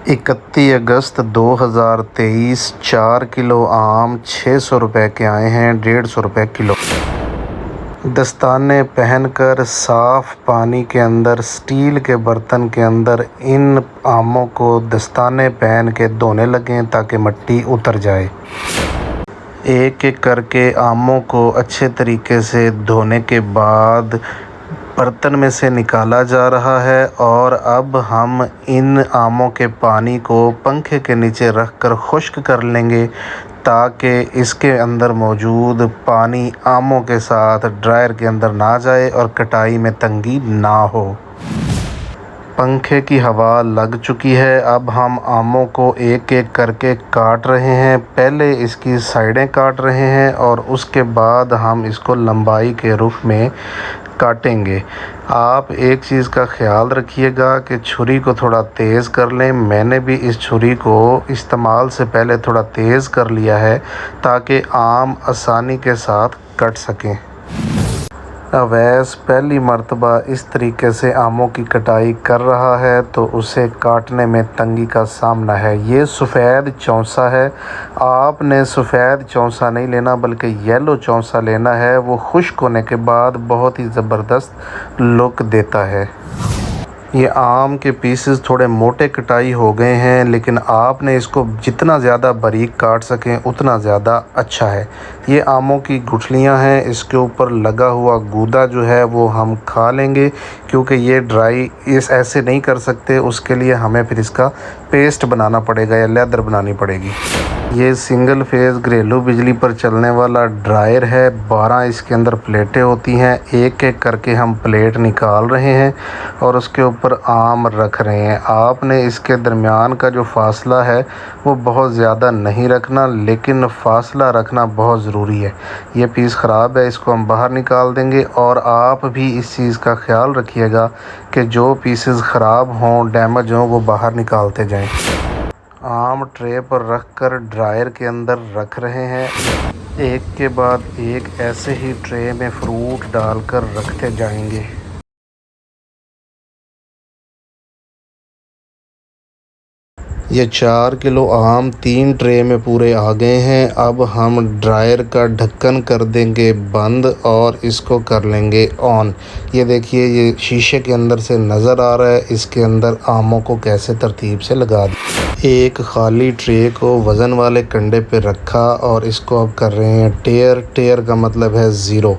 31 अगस्त 2023 4 kilo आम 600 रुपये के आए हैं, 150 रुपये किलो। दस्ताने पहनकर साफ़ पानी के अंदर स्टील के बर्तन के अंदर इन आमों को दस्ताने पहन के धोने लगें ताकि मिट्टी उतर जाए। एक एक करके आमों को अच्छे तरीके से धोने के बाद बर्तन में से निकाला जा रहा है और अब हम इन आमों के पानी को पंखे के नीचे रख कर खुश्क कर लेंगे ताकि इसके अंदर मौजूद पानी आमों के साथ ड्रायर के अंदर ना जाए और कटाई में तंगी ना हो। पंखे की हवा लग चुकी है। अब हम आमों को एक एक करके काट रहे हैं। पहले इसकी साइडें काट रहे हैं और उसके बाद हम इसको लंबाई के रुख में काटेंगे। आप एक चीज़ का ख्याल रखिएगा कि छुरी को थोड़ा तेज़ कर लें। मैंने भी इस छुरी को इस्तेमाल से पहले थोड़ा तेज़ कर लिया है ताकि आम आसानी के साथ कट सकें। अवैस पहली मर्तबा इस तरीके से आमों की कटाई कर रहा है तो उसे काटने में तंगी का सामना है। ये सफ़ेद चौंसा है। आपने सफ़ेद चौंसा नहीं लेना बल्कि येलो चौंसा लेना है। वो खुश्क होने के बाद बहुत ही ज़बरदस्त लुक देता है। ये आम के पीसेस थोड़े मोटे कटाई हो गए हैं, लेकिन आपने इसको जितना ज़्यादा बारीक काट सकें उतना ज़्यादा अच्छा है। ये आमों की गुठलियाँ हैं। इसके ऊपर लगा हुआ गूदा जो है वो हम खा लेंगे क्योंकि ये ड्राई इस ऐसे नहीं कर सकते। उसके लिए हमें फिर इसका पेस्ट बनाना पड़ेगा या लेदर बनानी पड़ेगी। ये सिंगल फेज़ घरेलू बिजली पर चलने वाला ड्रायर है। 12 इसके अंदर प्लेटें होती हैं। एक एक करके हम प्लेट निकाल रहे हैं और उसके ऊपर आम रख रहे हैं। आपने इसके दरमियान का जो फ़ासला है वो बहुत ज़्यादा नहीं रखना, लेकिन फ़ासला रखना बहुत ज़रूरी है। ये पीस ख़राब है, इसको हम बाहर निकाल देंगे। और आप भी इस चीज़ का ख़्याल रखिएगा कि जो पीसेस ख़राब हों, डैमेज हों, वो बाहर निकालते जाएं। आम ट्रे पर रख कर ड्रायर के अंदर रख रहे हैं। एक के बाद एक ऐसे ही ट्रे में फ्रूट डालकर रखते जाएंगे। ये 4 किलो आम 3 ट्रे में पूरे आ गए हैं। अब हम ड्रायर का ढक्कन कर देंगे बंद और इसको कर लेंगे ऑन। ये देखिए, ये शीशे के अंदर से नज़र आ रहा है इसके अंदर आमों को कैसे तरतीब से लगा दिया। एक खाली ट्रे को वज़न वाले कंडे पे रखा और इसको अब कर रहे हैं टेयर। टेयर का मतलब है ज़ीरो।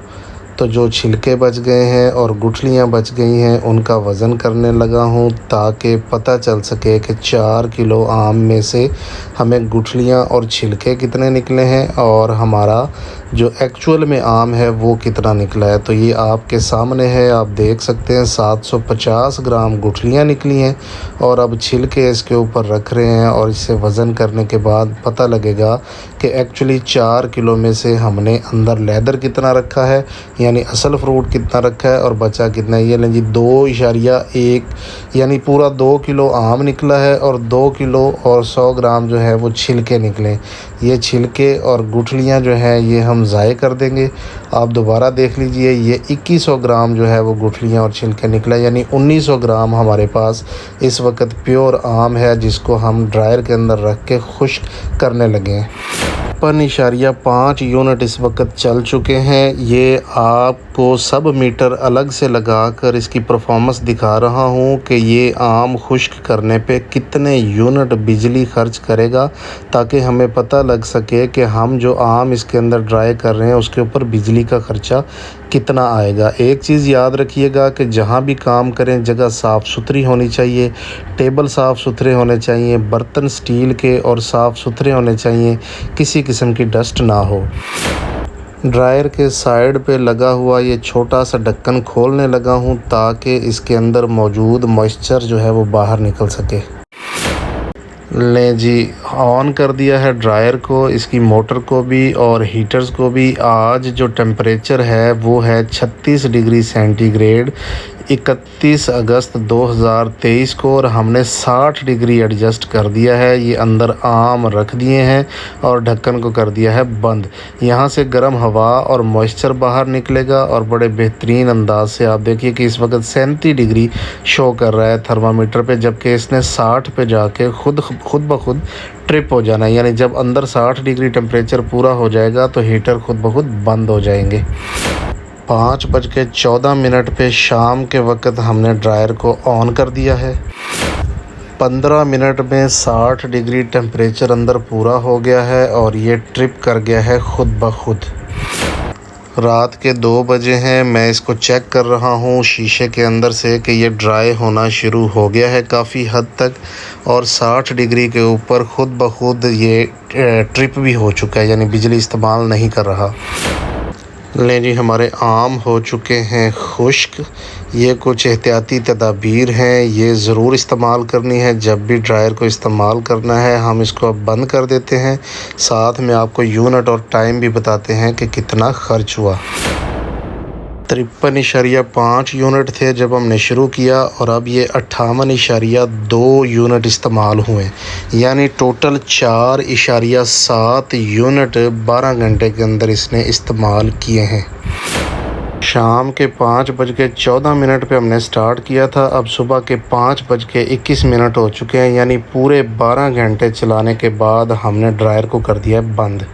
तो जो छिलके बच गए हैं और गुठलियाँ बच गई हैं उनका वज़न करने लगा हूँ ताकि पता चल सके कि 4 किलो आम में से हमें गुठलियाँ और छिलके कितने निकले हैं और हमारा जो एक्चुअल में आम है वो कितना निकला है। तो ये आपके सामने है, आप देख सकते हैं 750 ग्राम गुठलियाँ निकली हैं और अब छिलके इसके ऊपर रख रहे हैं और इसे वज़न करने के बाद पता लगेगा कि एक्चुअली 4 किलो में से हमने अंदर लेदर कितना रखा है, यानी असल फ्रूट कितना रखा है और बचा कितना है। ये लें जी 2.1 यानी पूरा 2 किलो आम निकला है और 2 किलो और 100 ग्राम जो है वो छिलके निकले। ये छिलके और गुठलियाँ जो हैं ये हम ज़ाय कर देंगे। आप दोबारा देख लीजिए, ये 2100 ग्राम जो है वो गुठलियाँ और छिलके निकला, यानी 1900 ग्राम हमारे पास इस वक्त प्योर आम है जिसको हम ड्रायर के अंदर रख के खुश्क करने लगे हैं। 56.5 यूनिट इस वक्त चल चुके हैं। ये आपको सब मीटर अलग से लगाकर इसकी परफॉर्मेंस दिखा रहा हूँ कि ये आम खुश्क करने पे कितने यूनिट बिजली खर्च करेगा ताकि हमें पता लग सके कि हम जो आम इसके अंदर ड्राई कर रहे हैं उसके ऊपर बिजली का ख़र्चा कितना आएगा। एक चीज़ याद रखिएगा कि जहाँ भी काम करें जगह साफ़ सुथरी होनी चाहिए, टेबल साफ़ सुथरे होने चाहिए, बर्तन स्टील के और साफ़ सुथरे होने चाहिए, किसी किस्म की डस्ट ना हो। ड्रायर के साइड पे लगा हुआ ये छोटा सा ढक्कन खोलने लगा हूँ ताकि इसके अंदर मौजूद मॉइस्चर जो है वो बाहर निकल सके। लें जी, ऑन कर दिया है ड्रायर को, इसकी मोटर को भी और हीटर्स को भी। आज जो टेम्परेचर है वो है 36 डिग्री सेंटीग्रेड। 31 अगस्त 2023 को और हमने 60 डिग्री एडजस्ट कर दिया है। ये अंदर आम रख दिए हैं और ढक्कन को कर दिया है बंद। यहाँ से गर्म हवा और मॉइस्चर बाहर निकलेगा और बड़े बेहतरीन अंदाज से आप देखिए कि इस वक्त 37 डिग्री शो कर रहा है थर्मामीटर पे, जबकि इसने 60 पे जाके खुद ब खुद ट्रिप हो जाना है। यानी जब अंदर 60 डिग्री टेम्परेचर पूरा हो जाएगा तो हीटर खुद ब खुद बंद हो जाएंगे। 5:14 पे शाम के वक्त हमने ड्रायर को ऑन कर दिया है। 15 मिनट में 60 डिग्री टेम्परेचर अंदर पूरा हो गया है और ये ट्रिप कर गया है खुद ब खुद। रात के 2 बजे हैं, मैं इसको चेक कर रहा हूँ शीशे के अंदर से कि ये ड्राई होना शुरू हो गया है काफ़ी हद तक, और 60 डिग्री के ऊपर खुद ब खुद ये ट्रिप भी हो चुका है, यानी बिजली इस्तेमाल नहीं कर रहा। लें जी, हमारे आम हो चुके हैं खुश्क। ये कुछ एहतियाती तदाबीर हैं, ये ज़रूर इस्तेमाल करनी है जब भी ड्रायर को इस्तेमाल करना है। हम इसको अब बंद कर देते हैं, साथ में आपको यूनिट और टाइम भी बताते हैं कि कितना ख़र्च हुआ। 53.5 यूनिट थे जब हमने शुरू किया और अब ये 58.2 यूनिट इस्तेमाल हुए, यानी टोटल 4.7 यूनिट 12 घंटे के अंदर इसने इस्तेमाल किए हैं। शाम के 5:14 पे हमने स्टार्ट किया था, अब सुबह के 5:21 हो चुके हैं, यानी पूरे 12 घंटे चलाने के बाद हमने ड्रायर को कर दिया बंद।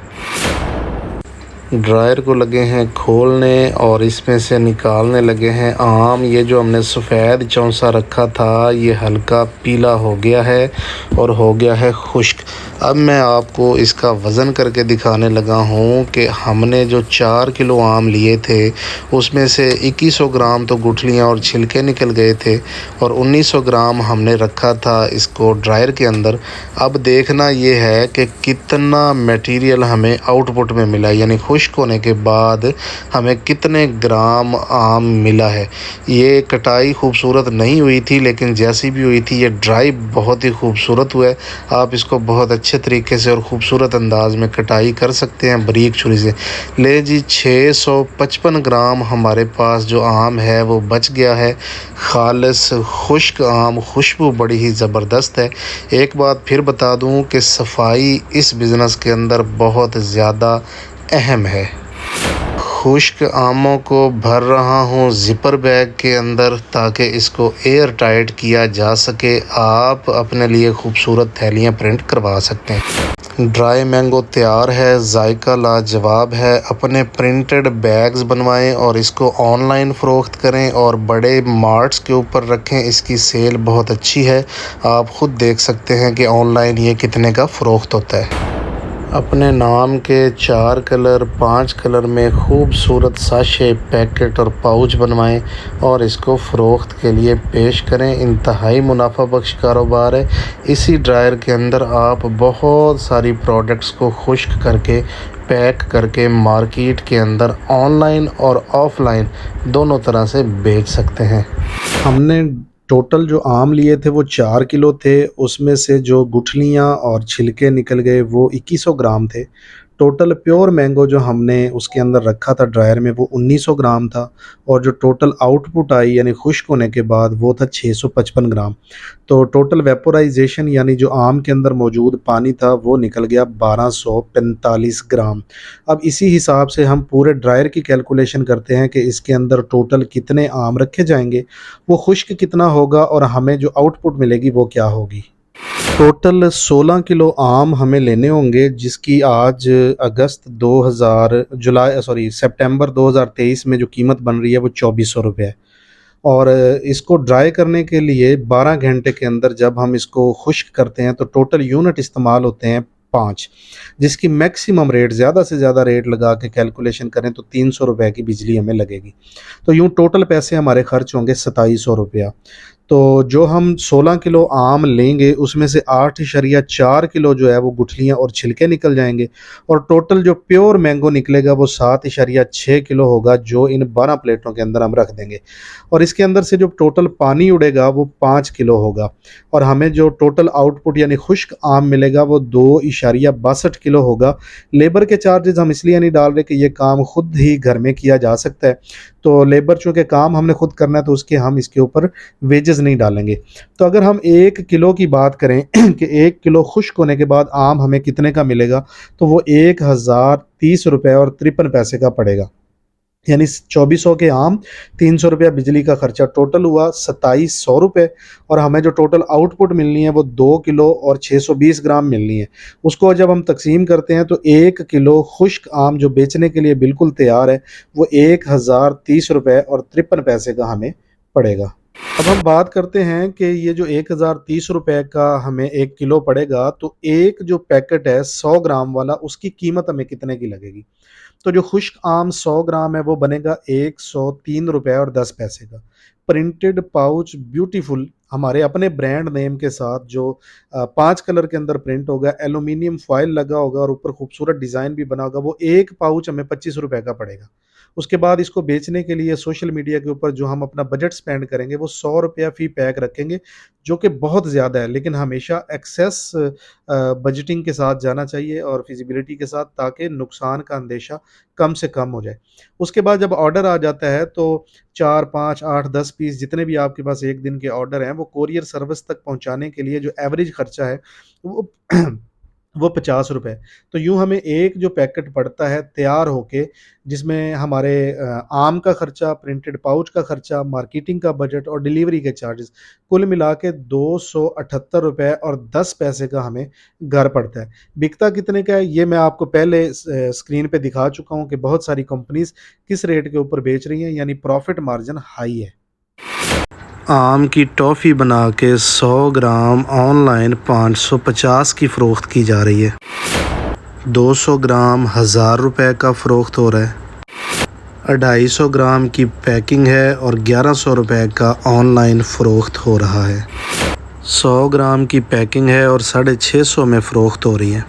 ड्रायर को लगे हैं खोलने और इसमें से निकालने लगे हैं आम। ये जो हमने सफ़ेद चौंसा रखा था ये हल्का पीला हो गया है और हो गया है खुश्क। अब मैं आपको इसका वज़न करके दिखाने लगा हूँ कि हमने जो 4 किलो आम लिए थे उसमें से 2100 ग्राम तो गुठलियाँ और छिलके निकल गए थे और 1900 ग्राम हमने रखा था इसको ड्रायर के अंदर। अब देखना ये है कि कितना मटेरियल हमें आउटपुट में मिला, यानी खुश्क होने के बाद हमें कितने ग्राम आम मिला है। ये कटाई खूबसूरत नहीं हुई थी, लेकिन जैसी भी हुई थी ये ड्राई बहुत ही खूबसूरत हुआ है। आप इसको बहुत अच्छे तरीके से और ख़ूबसूरत अंदाज में कटाई कर सकते हैं बारीक छुरी से। ले जी, 655 ग्राम हमारे पास जो आम है वो बच गया है। खालिस खुश्क आम, खुशबू बड़ी ही ज़बरदस्त है। एक बात फिर बता दूं कि सफाई इस बिज़नेस के अंदर बहुत ज़्यादा अहम है। खुश्क आमों को भर रहा हूँ ज़िपर बैग के अंदर ताकि इसको एयर टाइट किया जा सके। आप अपने लिए खूबसूरत थैलियाँ प्रिंट करवा सकते हैं। ड्राई मैंगो तैयार है, जायका लाजवाब है। अपने प्रिंटेड बैग्स बनवाएं और इसको ऑनलाइन फ़रोख्त करें और बड़े मार्ट्स के ऊपर रखें। इसकी सेल बहुत अच्छी है, आप ख़ुद देख सकते हैं कि ऑनलाइन ये कितने का फ़रोख्त होता है। अपने नाम के 4 कलर 5 कलर में खूबसूरत साशे, पैकेट और पाउच बनवाएं और इसको फ़रोख्त के लिए पेश करें। इंतहाई मुनाफा बख्श कारोबार है। इसी ड्रायर के अंदर आप बहुत सारी प्रोडक्ट्स को खुश्क करके पैक करके मार्केट के अंदर ऑनलाइन और ऑफ़लाइन दोनों तरह से बेच सकते हैं। हमने टोटल जो आम लिए थे वो 4 किलो थे, उसमें से जो गुठलियाँ और छिलके निकल गए वो 2100 ग्राम थे। टोटल प्योर मैंगो जो हमने उसके अंदर रखा था ड्रायर में वो 1900 ग्राम था और जो टोटल आउटपुट आई यानी खुश्क होने के बाद वो था 655 ग्राम। तो टोटल वेपोराइजेशन यानी जो आम के अंदर मौजूद पानी था वो निकल गया 1245 ग्राम। अब इसी हिसाब से हम पूरे ड्रायर की कैलकुलेशन करते हैं कि इसके अंदर टोटल कितने आम रखे जाएंगे, वो खुश्क कितना होगा और हमें जो आउटपुट मिलेगी वो क्या होगी। टोटल 16 किलो आम हमें लेने होंगे, जिसकी आज सितंबर 2023 में जो कीमत बन रही है वो 2400 रुपये है। और इसको ड्राई करने के लिए 12 घंटे के अंदर जब हम इसको खुश्क करते हैं तो टोटल यूनिट इस्तेमाल होते हैं 5, जिसकी मैक्सिमम रेट ज़्यादा से ज़्यादा रेट लगा के कैलकुलेशन करें तो 300 रुपये की बिजली हमें लगेगी। तो यूँ टोटल पैसे हमारे खर्च होंगे 2700 रुपया। तो जो हम 16 किलो आम लेंगे उसमें से 8.4 किलो जो है वो गुठलियाँ और छिलके निकल जाएंगे, और टोटल जो प्योर मैंगो निकलेगा वो 7.6 किलो होगा, जो इन 12 प्लेटों के अंदर हम रख देंगे। और इसके अंदर से जो टोटल पानी उड़ेगा वो 5 किलो होगा, और हमें जो टोटल आउटपुट यानी खुश्क आम मिलेगा वो 2.62 किलो होगा। लेबर के चार्जेस हम इसलिए नहीं डाल रहे कि ये काम खुद ही घर में किया जा सकता है, तो लेबर चूँकि काम हमने खुद करना है तो उसके हम इसके ऊपर वेजेस नहीं डालेंगे। तो अगर हम 1 किलो की बात करें कि 1 किलो खुश्क होने के बाद आम हमें कितने का मिलेगा, तो वो 1030 रुपये और 53 पैसे का पड़ेगा। यानी 2400 के आम, 300 रुपया बिजली का खर्चा, टोटल हुआ 2700 रुपये। और हमें जो टोटल आउटपुट मिलनी है वो 2 किलो और 620 ग्राम मिलनी है। उसको जब हम तकसीम करते हैं तो 1 किलो खुश्क आम जो बेचने के लिए बिल्कुल तैयार है वो 1030 रुपये और 53 पैसे का हमें पड़ेगा। अब हम बात करते हैं कि ये जो 1030 रुपये का हमें 1 किलो पड़ेगा, तो एक जो पैकेट है 100 ग्राम वाला उसकी कीमत हमें कितने की लगेगी। तो जो खुश्क आम 100 ग्राम है वो बनेगा 103 रुपये और 10 पैसे का। प्रिंटेड पाउच ब्यूटीफुल हमारे अपने ब्रांड नेम के साथ जो 5 कलर के अंदर प्रिंट होगा, एल्यूमिनियम फॉयल लगा होगा और ऊपर खूबसूरत डिज़ाइन भी बना होगा, वो एक पाउच हमें 25 रुपये का पड़ेगा। उसके बाद इसको बेचने के लिए सोशल मीडिया के ऊपर जो हम अपना बजट स्पेंड करेंगे वो 100 रुपया फ़ी पैक रखेंगे, जो कि बहुत ज़्यादा है, लेकिन हमेशा एक्सेस बजटिंग के साथ जाना चाहिए और फिजिबिलिटी के साथ, ताकि नुकसान का अंदेशा कम से कम हो जाए। उसके बाद जब ऑर्डर आ जाता है तो 4, 5, 8, 10 पीस जितने भी आपके पास एक दिन के ऑर्डर हैं वो कोरियर सर्विस तक पहुंचाने के लिए जो एवरेज खर्चा है वो वो 50 रुपए। तो यूँ हमें एक जो पैकेट पड़ता है तैयार होके, जिसमें हमारे आम का खर्चा, प्रिंटेड पाउच का खर्चा, मार्केटिंग का बजट और डिलीवरी के चार्जेस कुल मिला के 278 रुपये और 10 पैसे का हमें घर पड़ता है। बिकता कितने का है ये मैं आपको पहले स्क्रीन पे दिखा चुका हूँ कि बहुत सारी कंपनीज किस रेट के ऊपर बेच रही हैं, यानी प्रॉफिट मार्जिन हाई है। आम की टॉफ़ी बना के 100 ग्राम ऑनलाइन 550 की फ़रोख्त की जा रही है। 200 ग्राम 1000 रुपये का फ़रोख्त हो रहा है। 250 ग्राम की पैकिंग है और 1100 रुपये का ऑनलाइन फ़रोख्त हो रहा है। 100 ग्राम की पैकिंग है और 650 में फ़रोख्त हो रही है।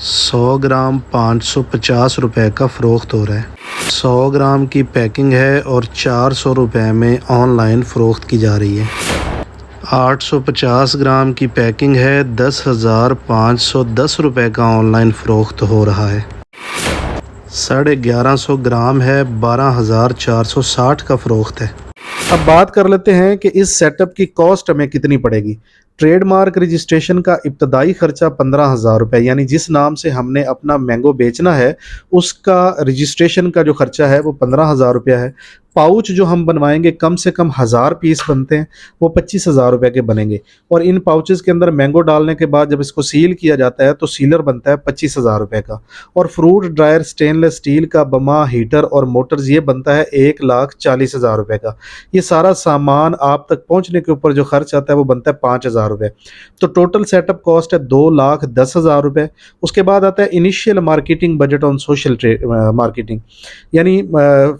100 ग्राम 550 रुपये का फ़रोख्त हो रहा है। 100 ग्राम की पैकिंग है और 400 रुपये में ऑनलाइन फ़रोख्त की जा रही है। 850 ग्राम की पैकिंग है, 10,510 रुपये का ऑनलाइन फ़रोख्त हो रहा है। 1150 ग्राम है, 12,460 का फ़रोख्त है। अब बात कर लेते हैं कि इस सेटअप की कॉस्ट हमें कितनी पड़ेगी। ट्रेडमार्क रजिस्ट्रेशन का इब्तदाई खर्चा 15,000 रुपये, यानी जिस नाम से हमने अपना मैंगो बेचना है उसका रजिस्ट्रेशन का जो खर्चा है वो 15,000 रुपया है। पाउच जो हम बनवाएंगे कम से कम 1000 पीस बनते हैं, वो 25,000 रुपये के बनेंगे। और इन पाउचेस के अंदर मैंगो डालने के बाद जब इसको सील किया जाता है तो सीलर बनता है 25,000 रुपये का। और फ्रूट ड्रायर स्टेनलेस स्टील का बमा, हीटर और मोटर्स ये बनता है 1,40,000 रुपये का। ये सारा सामान आप तक पहुंचने के ऊपर जो खर्च आता है वो बनता है 5,000 रुपये। तो टोटल सेटअप कॉस्ट है 2,10,000 रुपये। उसके बाद आता है initial marketing budget on social marketing, यानी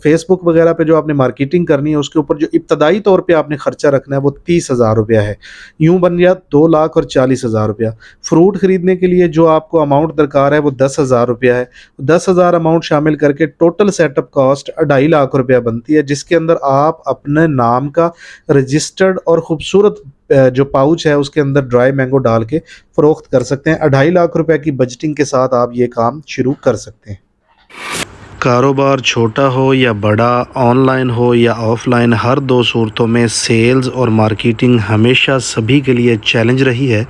फेसबुक वगैरह पे जो आपने मार्केटिंग करनी है उसके ऊपर जो इब्तदाई तौर पे आपने खर्चा रखना है वो 30,000 रुपया है। यूँ बन गया 2,40,000 रुपया। फ्रूट खरीदने के लिए जो आपको अमाउंट दरकार है वो 10,000 रुपया है। 10,000 अमाउंट शामिल करके टोटल सेटअप कॉस्ट 2.5 लाख रुपया बनती है, जिसके अंदर आप अपने नाम का रजिस्टर्ड और ख़ूबसूरत जो पाउच है उसके अंदर ड्राई मैंगो डाल के फ़रोख्त कर सकते हैं। 2.5 लाख रुपए की बजटिंग के साथ आप ये काम शुरू कर सकते हैं। कारोबार छोटा हो या बड़ा, ऑनलाइन हो या ऑफ़लाइन, हर दो सूरतों में सेल्स और मार्केटिंग हमेशा सभी के लिए चैलेंज रही है।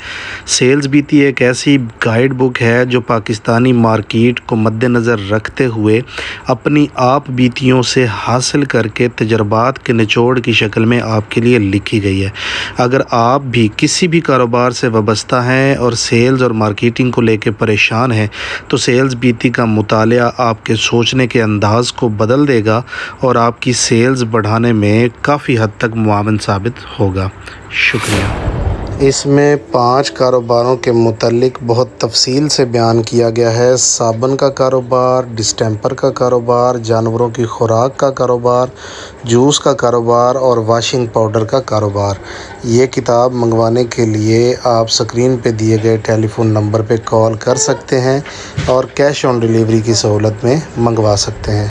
सेल्स बीती एक ऐसी गाइड बुक है जो पाकिस्तानी मार्केट को मद्देनज़र रखते हुए अपनी आप बीतियों से हासिल करके तजर्बात के निचोड़ की शक्ल में आपके लिए लिखी गई है। अगर आप भी किसी भी कारोबार से वाबस्ता हैं और सेल्स और मार्केटिंग को लेकर परेशान हैं तो सेल्स बीती का मुतालिया आपके सोचने के अंदाज़ को बदल देगा और आपकी सेल्स बढ़ाने में काफ़ी हद तक मुआवन साबित होगा। शुक्रिया। इसमें 5 कारोबारों के मुतालिक बहुत तफसील से बयान किया गया है। साबुन का कारोबार, डिस्टेंपर का कारोबार, जानवरों की खुराक का कारोबार, जूस का कारोबार और वाशिंग पाउडर का कारोबार। ये किताब मंगवाने के लिए आप स्क्रीन पे दिए गए टेलीफ़ोन नंबर पे कॉल कर सकते हैं और कैश ऑन डिलीवरी की सहूलत में मंगवा सकते हैं।